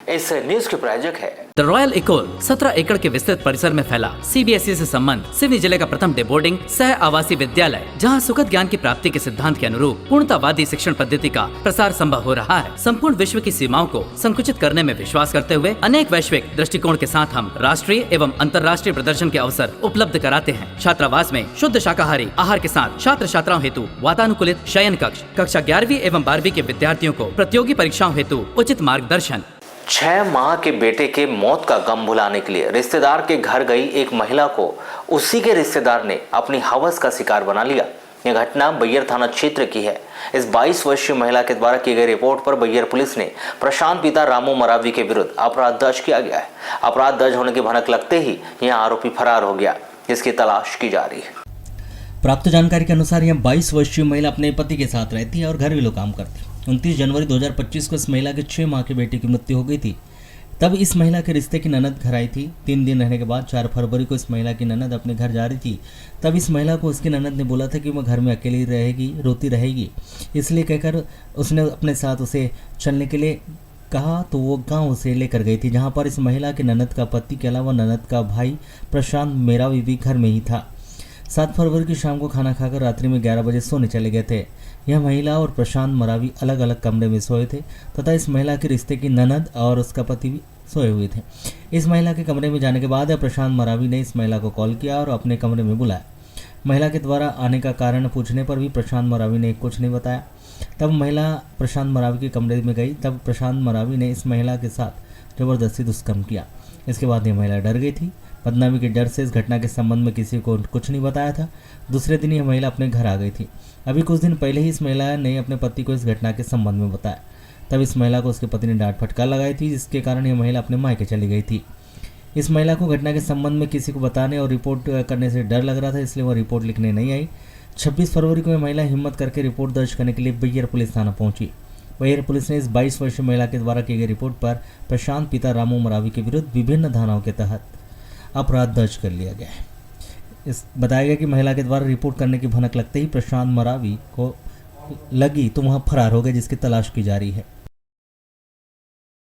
इस न्यूज के प्रायोजक है द रॉयल इकोल 17 एकड़ के विस्तृत परिसर में फैला सीबीएसई से संबंध सिवनी जिले का प्रथम डे बोर्डिंग सह आवासीय विद्यालय, जहां सुखद ज्ञान की प्राप्ति के सिद्धांत के अनुरूप पूर्णतावादी शिक्षण पद्धति का प्रसार संभव हो रहा है। संपूर्ण विश्व की सीमाओं को संकुचित करने में विश्वास करते हुए अनेक वैश्विक दृष्टिकोण के साथ हम राष्ट्रीय एवं अंतर्राष्ट्रीय प्रदर्शन के अवसर उपलब्ध कराते हैं। छात्रावास में शुद्ध शाकाहारी आहार के साथ छात्र छात्राओं हेतु वातानुकूलित शयन कक्ष, कक्षा 11वीं एवं 12वीं के विद्यार्थियों को प्रतियोगी परीक्षाओं हेतु उचित मार्गदर्शन। 6 माह के बेटे के मौत का गम भुलाने के लिए रिश्तेदार के घर गई एक महिला को उसी के रिश्तेदार ने अपनी हवस का शिकार बना लिया। यह घटना बैयर थाना क्षेत्र की है। इस 22 वर्षीय महिला के द्वारा की गई रिपोर्ट पर बैयर पुलिस ने प्रशांत पिता रामू मरावी के विरुद्ध अपराध दर्ज किया गया है। अपराध दर्ज होने की भनक लगते ही यह आरोपी फरार हो गया, जिसकी तलाश की जा रही है। प्राप्त जानकारी के अनुसार यह 22 वर्षीय महिला अपने पति के साथ रहती है और घरेलू काम करती है। 29 जनवरी 2025 को इस महिला के 6 माह के बेटे की मृत्यु हो गई थी। तब इस महिला के रिश्ते की ननद घर आई थी। 3 दिन रहने के बाद 4 फरवरी को इस महिला की ननद अपने घर जा रही थी। तब इस महिला को उसकी ननद ने बोला था कि वह घर में अकेली रहेगी, रोती रहेगी। इसलिए कहकर उसने अपने साथ उसे चलने के लिए कहा, तो वो गांव उसे लेकर गई थी, जहां पर इस महिला के ननद का पति के अलावा ननद का भाई प्रशांत मेरावी भी घर में ही था। 7 फरवरी की शाम को खाना खाकर रात्रि में 11 बजे सोने चले गए थे। यह महिला और प्रशांत मरावी अलग अलग कमरे में सोए थे तथा इस महिला के रिश्ते की ननद और उसका पति भी सोए हुए थे। इस महिला के कमरे में जाने के बाद प्रशांत मरावी ने इस महिला को कॉल किया और अपने कमरे में बुलाया। महिला के द्वारा आने का कारण पूछने पर भी प्रशांत मरावी ने कुछ नहीं बताया। तब महिला प्रशांत मरावी के कमरे में गई। तब प्रशांत मरावी ने इस महिला के साथ जबरदस्ती दुष्कर्म किया। इसके बाद यह महिला डर गई थी। बदनामी के डर से इस घटना के संबंध में किसी को कुछ नहीं बताया था। दूसरे दिन यह महिला अपने घर आ गई थी। अभी कुछ दिन पहले ही इस महिला ने अपने पति को इस घटना के संबंध में बताया। तब इस महिला को उसके पति ने डांट फटकार लगाई थी, जिसके कारण यह महिला अपने मायके चली गई थी। इस महिला को घटना के संबंध में किसी को बताने और रिपोर्ट करने से डर लग रहा था, इसलिए वह रिपोर्ट लिखने नहीं आई। 26 फरवरी को यह महिला हिम्मत करके रिपोर्ट दर्ज करने के लिए बैयर पुलिस थाना पहुंची। बैयर पुलिस ने इस 22 वर्षीय महिला के द्वारा की गई रिपोर्ट पर प्रशांत पिता रामू मरावी के विरुद्ध विभिन्न धाराओं के तहत अपराध दर्ज कर लिया गया है। इस बताया गया कि महिला के द्वारा रिपोर्ट करने की भनक लगते ही प्रशांत मरावी को लगी तो वहाँ फरार हो गए, जिसकी तलाश की जा रही है।